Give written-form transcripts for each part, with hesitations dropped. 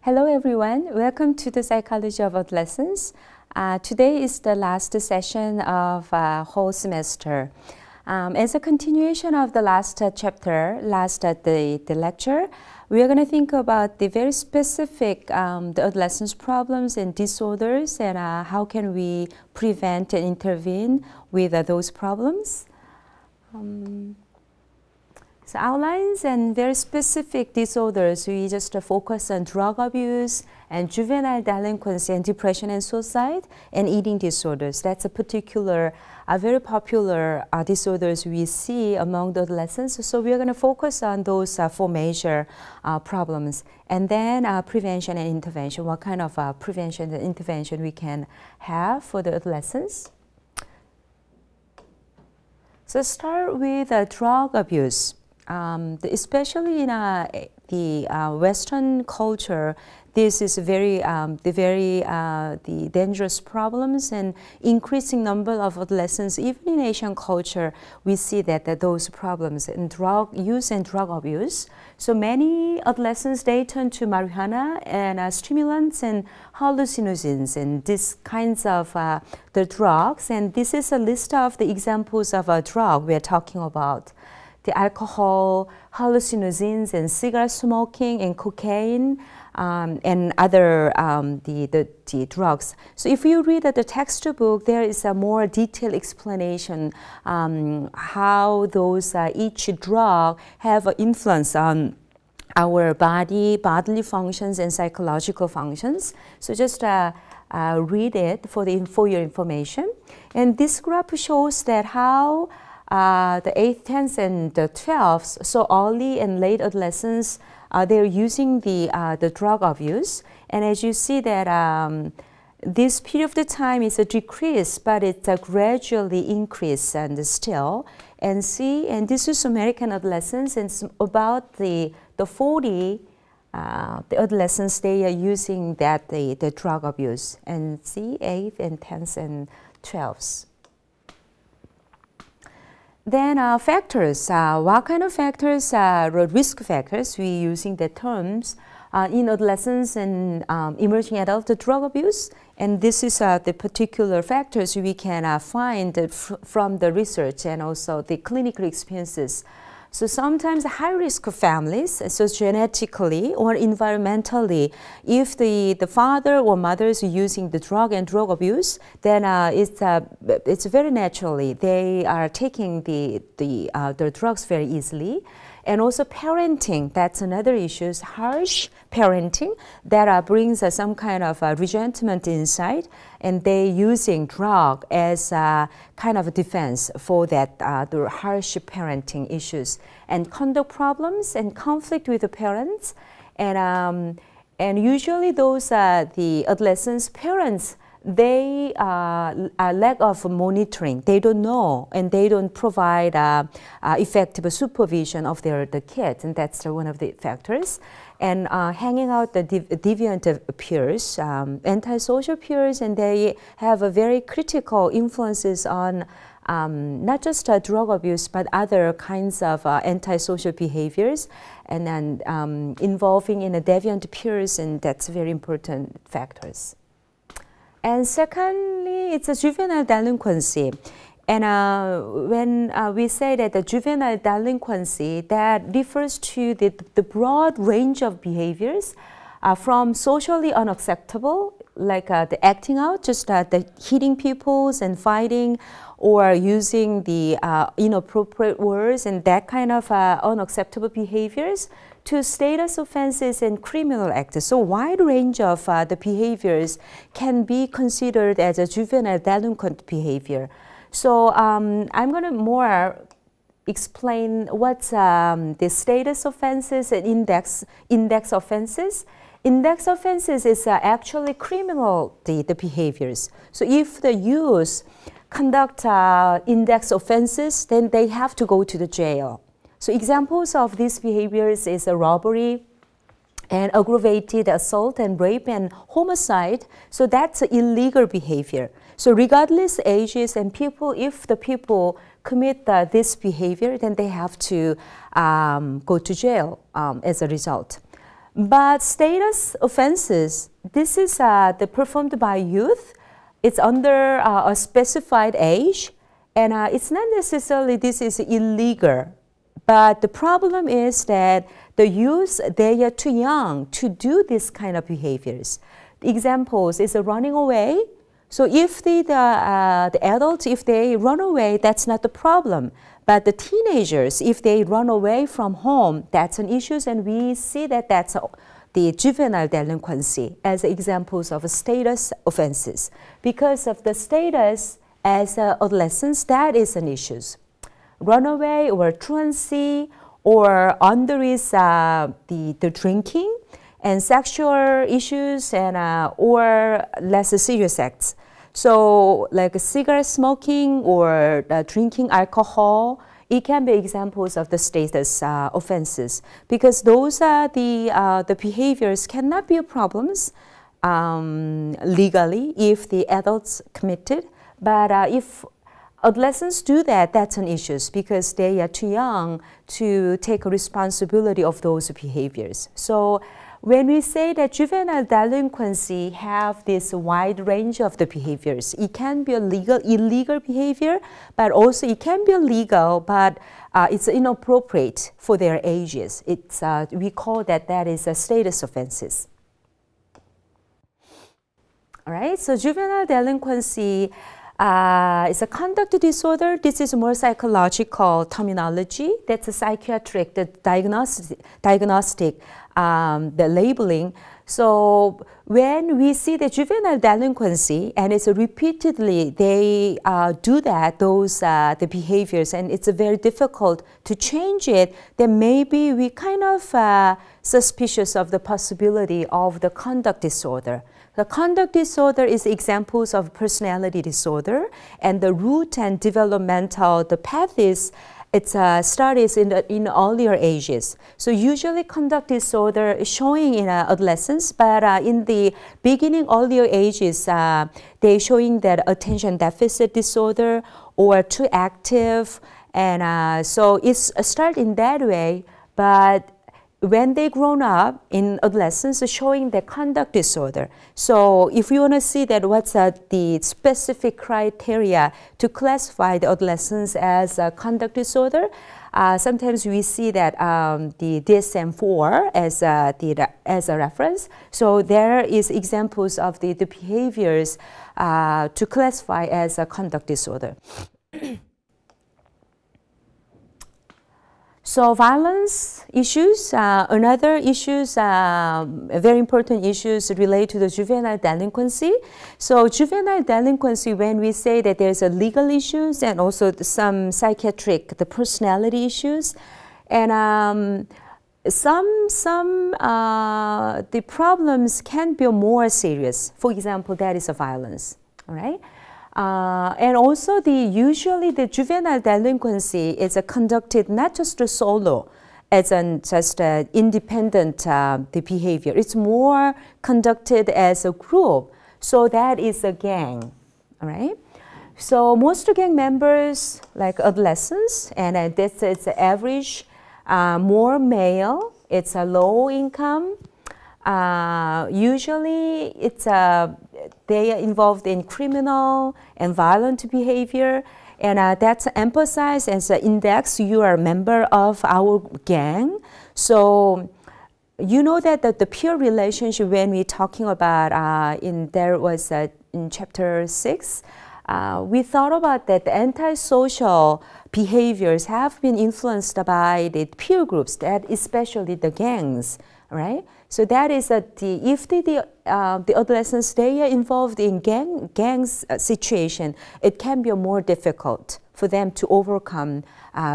Hello everyone, welcome to the Psychology of Adolescence. Today is the last session of whole semester. As a continuation of the last chapter, the lecture, we are going to think about the very specific the adolescence problems and disorders and how can we prevent and intervene with those problems. So outlines and very specific disorders, we just focus on drug abuse and juvenile delinquency and depression and suicide and eating disorders. That's a particular, very popular disorders we see among the adolescents. So we're going to focus on those four major problems. And then prevention and intervention, what kind of prevention and intervention we can have for the adolescents. So start with drug abuse. Especially in the Western culture, this is the dangerous problems and increasing number of adolescents. Even in Asian culture, we see that those problems in drug use and drug abuse. So many adolescents, they turn to marijuana and stimulants and hallucinogens and these kinds of the drugs. And this is a list of the examples of a drug we are talking about. The alcohol, hallucinogens, and cigarette smoking, and cocaine, and other the drugs. So if you read the textbook, there is a more detailed explanation how those each drug have an influence on our bodily functions and psychological functions. So just read it for your information. And this graph shows that how the 8th, 10th, and the 12th, so early and late adolescents, they're using the drug abuse. And as you see that this period of the time is a decrease, but it's a gradually increase and still. And this is American adolescents, and about the 40, the adolescents, they are using the drug abuse. And see 8th and 10th and 12th. Then factors, what kind of factors are risk factors? We're using the terms in adolescents and emerging adult drug abuse. And this is the particular factors we can find from the research and also the clinical experiences. So sometimes high-risk families, so genetically or environmentally, if the father or mother is using the drug and drug abuse, then it's very naturally they are taking the drugs very easily. And also parenting, that's another issue, harsh parenting that brings some kind of resentment inside, and they're using drug as a kind of a defense for that the harsh parenting issues. And conduct problems and conflict with the parents, and usually those the adolescents' parents, they lack of monitoring. They don't know, and they don't provide effective supervision of the kids, and that's one of the factors. And hanging out the deviant peers, antisocial peers, and they have a very critical influences on not just drug abuse, but other kinds of antisocial behaviors, and then involving in a deviant peers, and that's very important factors. And secondly, it's a juvenile delinquency. And when we say that the juvenile delinquency, that refers to the broad range of behaviors from socially unacceptable, like the acting out, just the hitting people and fighting, or using the inappropriate words and that kind of unacceptable behaviors, to status offenses and criminal acts. So wide range of the behaviors can be considered as a juvenile delinquent behavior. So I'm going to more explain what's the status offenses and index offenses. Index offenses is actually criminal the behaviors. So if the youth conduct index offenses, then they have to go to the jail. So examples of these behaviors is a robbery and aggravated assault and rape and homicide. So that's illegal behavior. So regardless ages and people, if the people commit this behavior, then they have to go to jail as a result. But status offenses, this is performed by youth. It's under a specified age, and it's not necessarily this is illegal. But the problem is that the youth, they are too young to do this kind of behaviors. Examples is running away. So if the adults, if they run away, that's not the problem. But the teenagers, if they run away from home, that's an issue, and we see that that's the juvenile delinquency as examples of status offenses. Because of the status as adolescents, that is an issue. Runaway or truancy or underage the drinking and sexual issues and or less serious acts. So like cigarette smoking or drinking alcohol, it can be examples of the status offenses, because those are the behaviors cannot be problems legally if the adults committed, but if adolescents do that, that's an issue because they are too young to take responsibility of those behaviors. So when we say that juvenile delinquency have this wide range of the behaviors, it can be a illegal behavior, but also it can be illegal, but it's inappropriate for their ages. It's, we call that is a status offenses. All right, so juvenile delinquency is a conduct disorder. This is more psychological terminology. That's a psychiatric, the diagnostic, the labeling. So when we see the juvenile delinquency, and it's repeatedly they do that, those the behaviors, and it's very difficult to change it, then maybe we kind of suspicious of the possibility of the conduct disorder. The conduct disorder is examples of personality disorder, and the root and developmental, the path is, it starts in earlier ages. So usually conduct disorder is showing in adolescence, but in the beginning, earlier ages, they're showing that attention deficit disorder or too active, and so it's start in that way, but when they grown up in adolescence, showing the conduct disorder. So if you want to see that what's the specific criteria to classify the adolescence as a conduct disorder, sometimes we see that the DSM-4 as a reference. So there is examples of the behaviors to classify as a conduct disorder. So violence issues, another issues, very important issues relate to the juvenile delinquency. So juvenile delinquency, when we say that there's a legal issues and also some psychiatric, the personality issues, and the problems can be more serious. For example, that is a violence, all right? And also usually the juvenile delinquency is conducted not just solo, as just independent the behavior. It's more conducted as a group. So that is a gang, all right? So most gang members, like adolescents, and this is average, more male, it's a low income. Usually it's they are involved in criminal and violent behavior, and that's emphasized as an index. You are a member of our gang. So you know that the peer relationship, when we're talking about there was in chapter 6, we thought about that the antisocial behaviors have been influenced by the peer groups, that especially the gangs, right? So that is if the adolescents, they are involved in gangs situation, it can be more difficult for them to overcome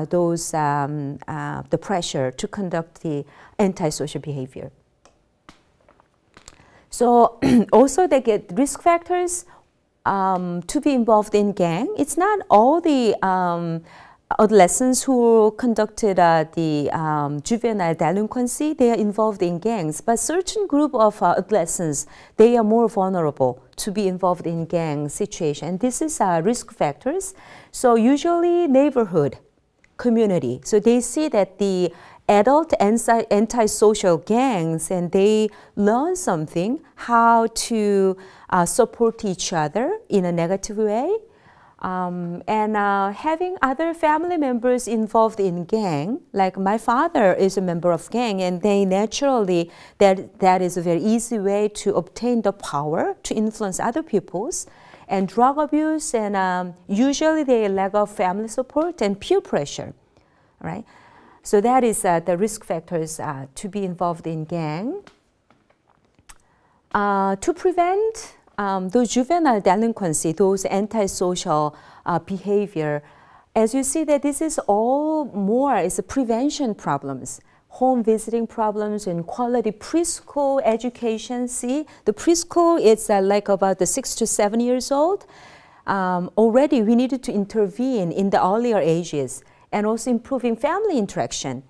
those the pressure to conduct the antisocial behavior. So also they get risk factors to be involved in gang. It's not all the adolescents who conducted the juvenile delinquency, they are involved in gangs, but certain group of adolescents, they are more vulnerable to be involved in gang situation. This is risk factors. So usually neighborhood, community. So they see that the adult antisocial gangs, and they learn something, how to support each other in a negative way. Having other family members involved in gang, like my father is a member of gang, and they naturally, that is a very easy way to obtain the power to influence other people's. And drug abuse, and usually they lack of family support and peer pressure, right? So that is the risk factors to be involved in gang. To prevent those juvenile delinquency, those antisocial behavior, as you see that this is all more is prevention problems, home visiting problems and quality preschool education. See, the preschool is like about the 6 to 7 years old. Already we needed to intervene in the earlier ages and also improving family interaction.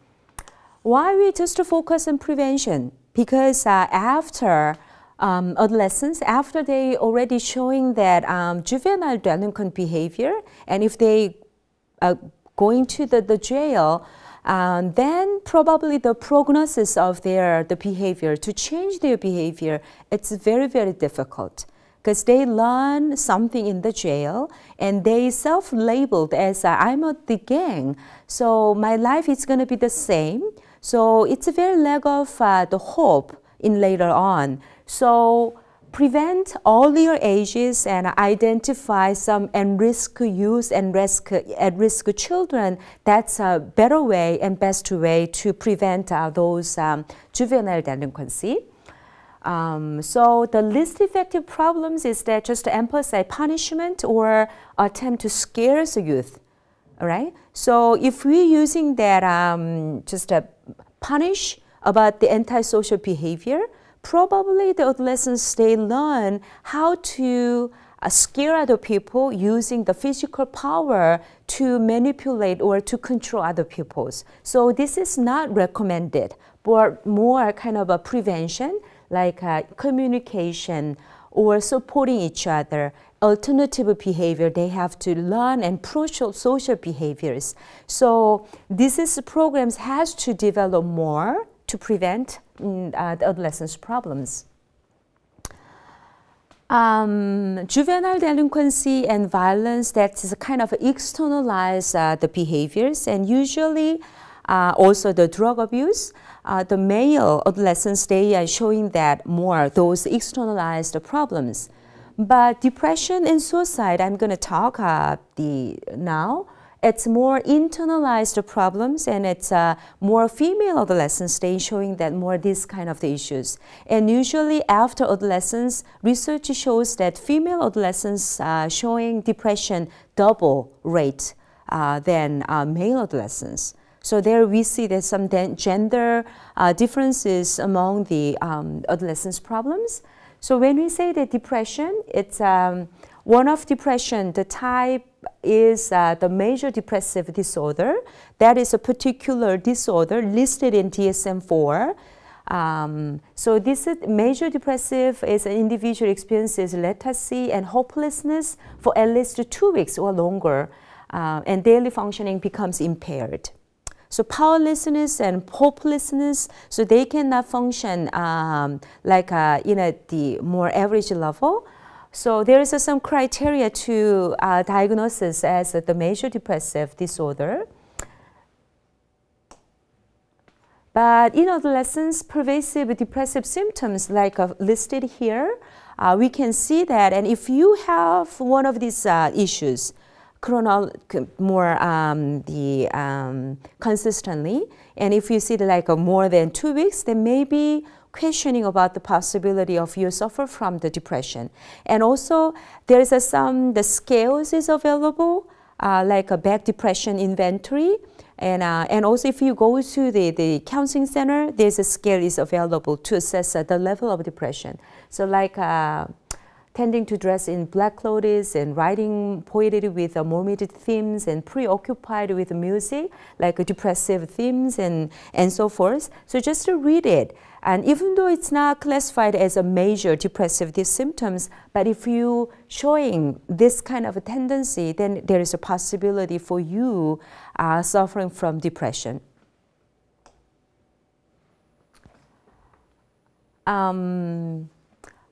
Why we just focus on prevention? Because after adolescents, after they already showing that juvenile delinquent behavior, and if they going to the jail, then probably the prognosis of the behavior, to change their behavior, it's very, very difficult. Because they learn something in the jail, and they self-labeled as I'm a the gang, so my life is going to be the same. So it's a very lack of the hope in later on. So prevent earlier ages and identify some at-risk youth and at-risk children. That's a better way and best way to prevent those juvenile delinquency. So the least effective problems is that just to emphasize punishment or attempt to scare the youth. All right. So if we're using that just punish about the antisocial behavior, probably the adolescents, they learn how to scare other people using the physical power to manipulate or to control other peoples. So this is not recommended, but more kind of a prevention, like communication or supporting each other, alternative behavior. They have to learn and pro-social behaviors. So this programs has to develop more to prevent the adolescents' problems. Juvenile delinquency and violence, that's kind of externalize the behaviors, and usually also the drug abuse. The male adolescents, they are showing that more, those externalized problems. But depression and suicide, I'm going to talk now. It's more internalized problems, and it's more female adolescents, they showing that more this kind of the issues. And usually after adolescence, research shows that female adolescents showing depression double rate than male adolescents. So there we see there's some gender differences among the adolescents' problems. So when we say that depression, it's one of depression, the type is the major depressive disorder. That is a particular disorder listed in DSM-4. So this is major depressive is an individual experiences lethargy and hopelessness for at least 2 weeks or longer, and daily functioning becomes impaired. So powerlessness and hopelessness, so they cannot function like the more average level. So there is some criteria to diagnosis as the major depressive disorder. But in adolescence, pervasive depressive symptoms like listed here, we can see that. And if you have one of these issues, consistently, and if you see like more than 2 weeks, then maybe questioning about the possibility of you suffer from the depression. And also there is the scales is available, like a back depression inventory. And also if you go to the counseling center, there's a scale is available to assess the level of depression. So like tending to dress in black clothes and writing poetry with morbid themes and preoccupied with music, like depressive themes and so forth. So just to read it. And even though it's not classified as a major depressive symptoms, but if you showing this kind of a tendency, then there is a possibility for you suffering from depression.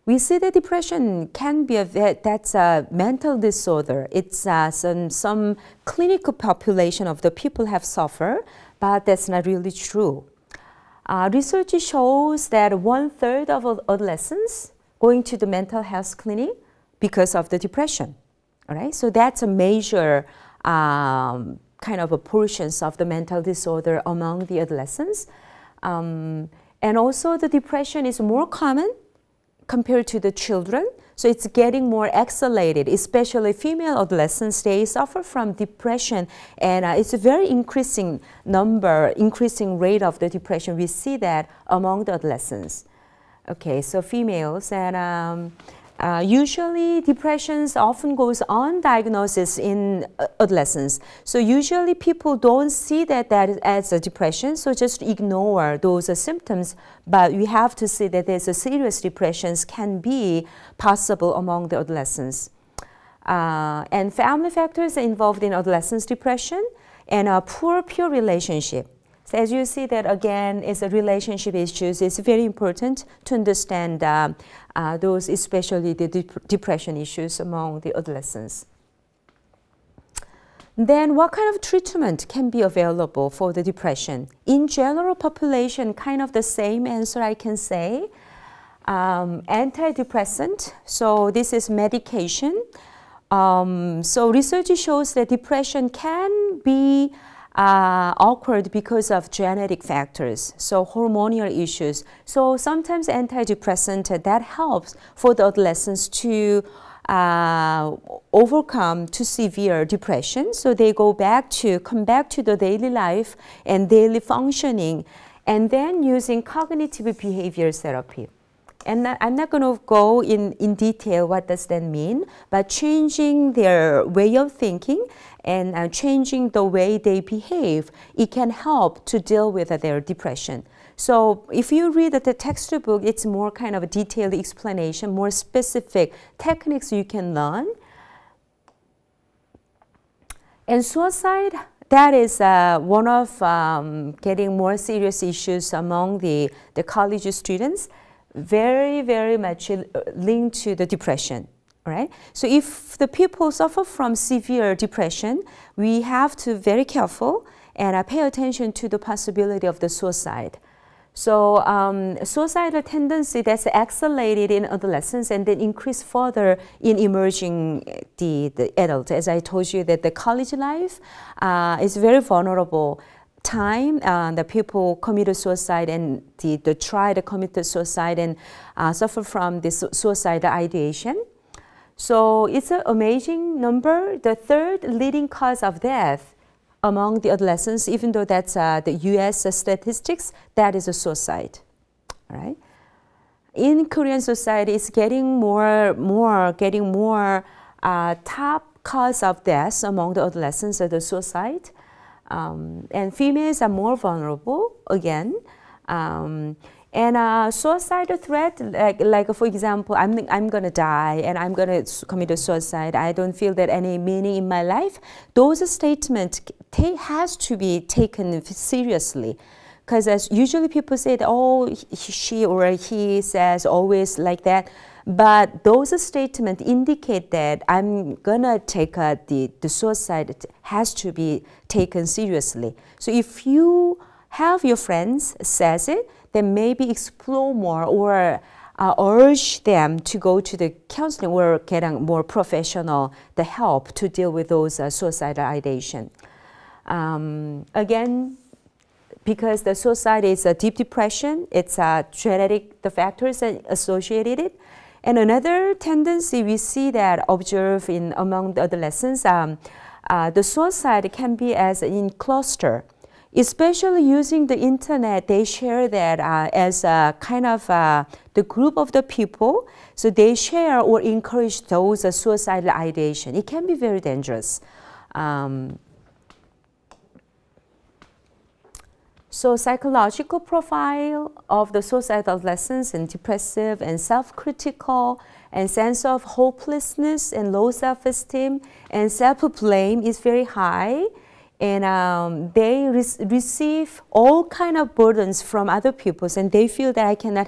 we see that depression can be that's a mental disorder. It's some clinical population of the people have suffered, but that's not really true. Research shows that 1/3 of adolescents going to the mental health clinic because of the depression. All right, so that's a major kind of a portions of the mental disorder among the adolescents. And also the depression is more common compared to the children. So it's getting more accelerated, especially female adolescents, they suffer from depression, and it's a very increasing rate of the depression. We see that among the adolescents. Okay, so females, and usually depression often goes undiagnosed in adolescence. So usually people don't see that as a depression, so just ignore those symptoms. But we have to see that there's a serious depressions can be possible among the adolescents. And family factors are involved in adolescence depression, and a poor peer relationship. So as you see that again is a relationship issues. It's very important to understand those, especially the depression issues among the adolescents. Then what kind of treatment can be available for the depression? In general population, kind of the same answer I can say. Antidepressant, so this is medication. So research shows that depression can be occurred because of genetic factors, so hormonal issues. So sometimes antidepressant that helps for the adolescents to overcome to severe depression. So they come back to the daily life and daily functioning, and then using cognitive behavior therapy. And I'm not going to go in detail what does that mean, but changing their way of thinking and changing the way they behave, it can help to deal with their depression. So if you read the textbook, it's more kind of a detailed explanation, more specific techniques you can learn. And suicide, that is one of getting more serious issues among the college students. Very, very much linked to the depression, right? So if the people suffer from severe depression, we have to be very careful and pay attention to the possibility of the suicide. So suicidal tendency that's accelerated in adolescence and then increase further in emerging the adult. As I told you that the college life is very vulnerable time. The people commit suicide and they try to commit suicide and suffer from this suicidal ideation. So it's an amazing number. The third leading cause of death among the adolescents, even though that's the U.S. statistics, that is a suicide. All right. In Korean society, it's getting more top cause of death among the adolescents are the suicide. And females are more vulnerable again. And suicidal threat, like for example, I'm gonna die and I'm gonna commit a suicide. I don't feel that any meaning in my life. Those statements has to be taken seriously, because as usually people say, that, oh, she or he says always like that. But those statements indicate that I'm gonna take the suicide. It has to be taken seriously. So if you have your friends says it, then maybe explore more or urge them to go to the counseling or get a more professional the help to deal with those suicidal ideation. Again, because the suicide is a deep depression, it's genetic the factors associated. And another tendency we see that observe among the adolescents, the suicide can be as in cluster. Especially using the internet, they share that as a kind of the group of the people. So they share or encourage those suicidal ideation. It can be very dangerous. So psychological profile of the suicidal adolescents and depressive and self-critical and sense of hopelessness and low self-esteem and self-blame is very high. and they receive all kind of burdens from other people, and they feel that I cannot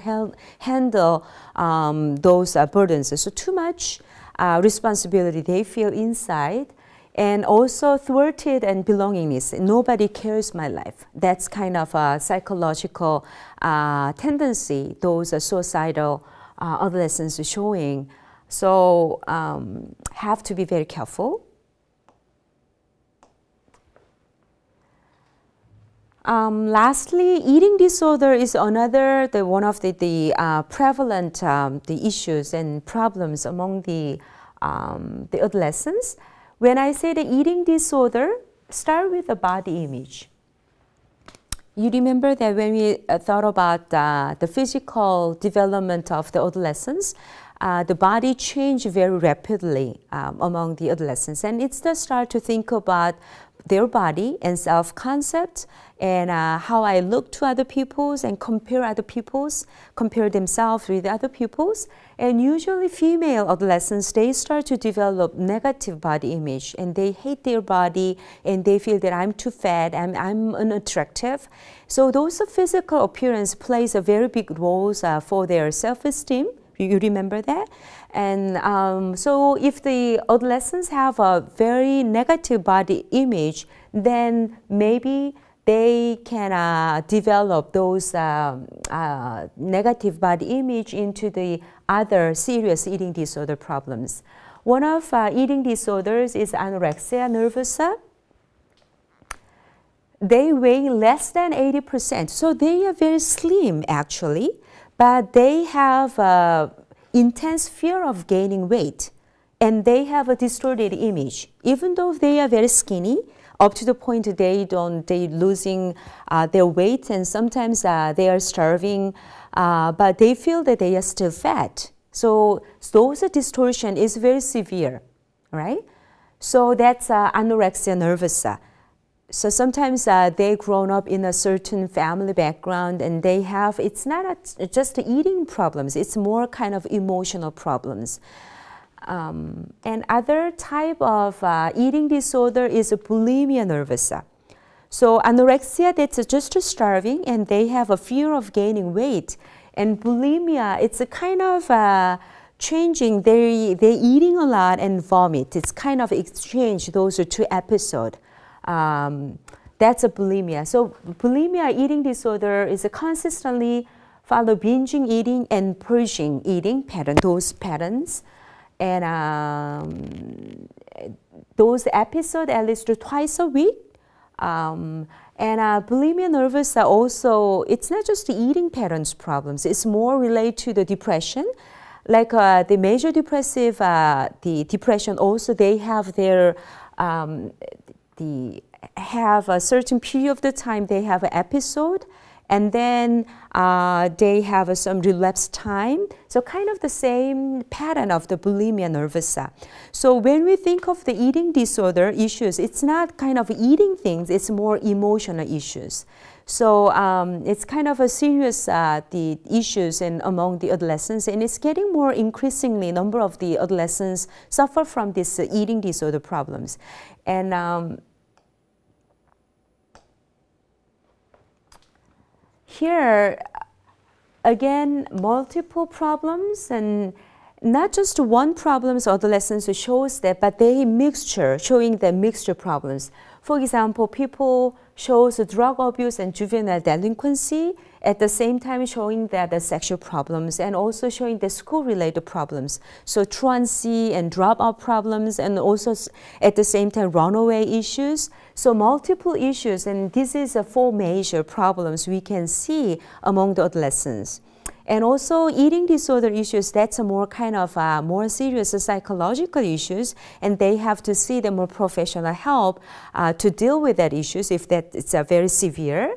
handle those burdens. So too much responsibility they feel inside, and also thwarted and belongingness. Nobody cares my life. That's kind of a psychological tendency those suicidal adolescents are showing. So have to be very careful. Lastly, eating disorder is another one of the prevalent the issues and problems among the adolescents. When I say the eating disorder, start with the body image. You remember that when we thought about the physical development of the adolescents, the body changed very rapidly among the adolescents, and it's the start to think about their body and self-concept, and how I look to other peoples and compare themselves with other peoples. And usually female adolescents, they start to develop negative body image, and they hate their body, and they feel that I'm too fat, I'm unattractive. So those physical appearance plays a very big role for their self-esteem. You remember that? And so if the adolescents have a very negative body image, then maybe they can develop those negative body image into the other serious eating disorder problems. One of eating disorders is anorexia nervosa. They weigh less than 80%, so they are very slim actually, but they have intense fear of gaining weight, and they have a distorted image. Even though they are very skinny, up to the point they losing their weight, and sometimes they are starving, but they feel that they are still fat. So those distortion is very severe, right? So that's anorexia nervosa. So sometimes they grown up in a certain family background, and they have, it's not just eating problems, it's more kind of emotional problems. And other type of eating disorder is bulimia nervosa. So anorexia, that's just starving, and they have a fear of gaining weight. And bulimia, it's a kind of changing, they're eating a lot and vomit. It's kind of exchange those two episodes. That's a bulimia. So bulimia eating disorder is a consistently follow binging eating and purging eating pattern, those patterns. And those episodes at least twice a week. And bulimia nervosa also, it's not just the eating patterns problems, it's more related to the depression. Like the major depressive, the depression also, they have their, have a certain period of the time they have an episode, and then they have some relapse time. So kind of the same pattern of the bulimia nervosa. So when we think of the eating disorder issues, it's not kind of eating things, it's more emotional issues. So it's kind of a serious the issues among the adolescents, and it's getting more increasingly number of the adolescents suffer from this eating disorder problems. And here, again, multiple problems, and not just one problems adolescents shows that, but they mixture, showing the mixture problems. For example, people shows drug abuse and juvenile delinquency, at the same time showing that the sexual problems, and also showing the school-related problems. So truancy and dropout problems, and also at the same time runaway issues. So multiple issues, and this is 4 major problems we can see among the adolescents. And also eating disorder issues, that's a more kind of more serious psychological issues, and they have to see the more professional help to deal with that issues if that it's very severe.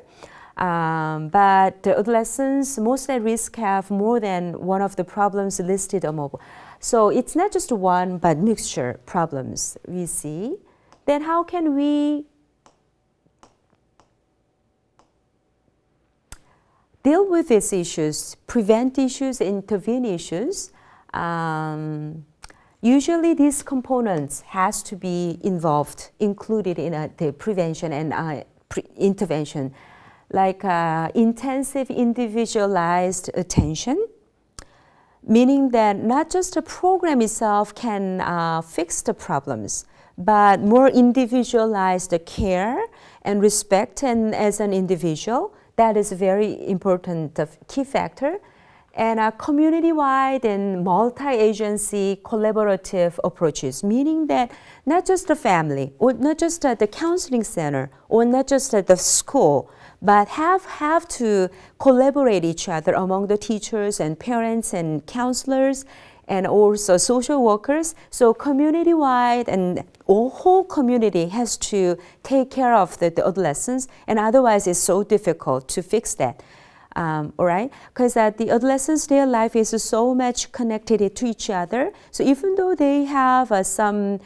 But the adolescents most at risk have more than one of the problems listed above. So it's not just one, but mixture problems we see. Then how can we deal with these issues, prevent issues, intervene issues? Usually these components has to be involved, included in the prevention and intervention, like intensive individualized attention, meaning that not just the program itself can fix the problems, but more individualized care and respect and as an individual. That is a very important key factor. And community-wide and multi-agency collaborative approaches, meaning that not just the family, or not just at the counseling center, or not just at the school, but have to collaborate each other among the teachers and parents and counselors and also social workers. So community-wide and whole community has to take care of the adolescents, and otherwise it's so difficult to fix that. All right, because the adolescents, their life is so much connected to each other. So even though they have some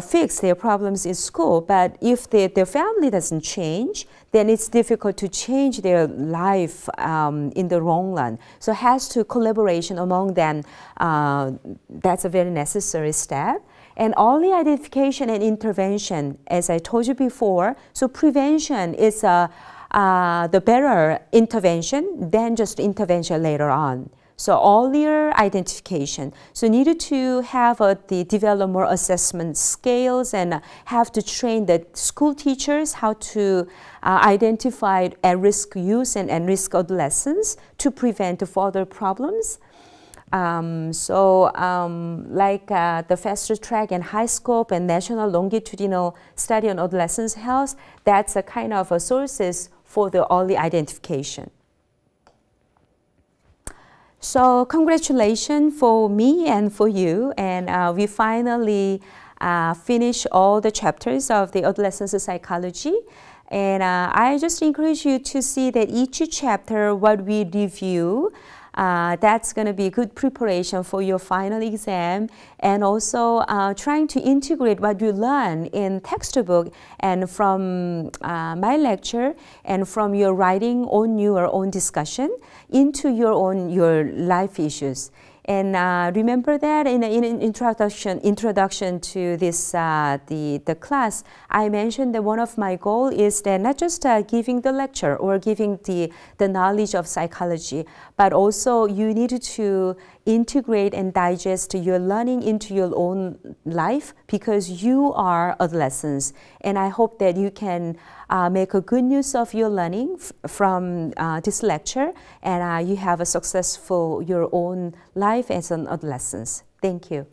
fix their problems in school, but if their family doesn't change, then it's difficult to change their life in the long run. So it has to collaboration among them. That's a very necessary step. And early identification and intervention, as I told you before, so prevention is the better intervention than just intervention later on. So earlier identification. So needed to have develop more assessment scales and have to train the school teachers how to identify at-risk youth and at-risk adolescents to prevent further problems. Like the faster track and high scope and national longitudinal study on adolescents' health, that's a kind of a sources for the early identification. So congratulations for me and for you, and we finally finish all the chapters of the adolescence psychology. And I just encourage you to see that each chapter, what we review, that's going to be good preparation for your final exam, and also trying to integrate what you learn in textbook and from my lecture and from your writing on your own discussion into your life issues. And remember that in introduction to this the class, I mentioned that one of my goals is that not just giving the lecture or giving the knowledge of psychology, but also you need to integrate and digest your learning into your own life, because you are adolescents. And I hope that you can make a good use of your learning from this lecture, and you have a successful your own life as an adolescent. Thank you.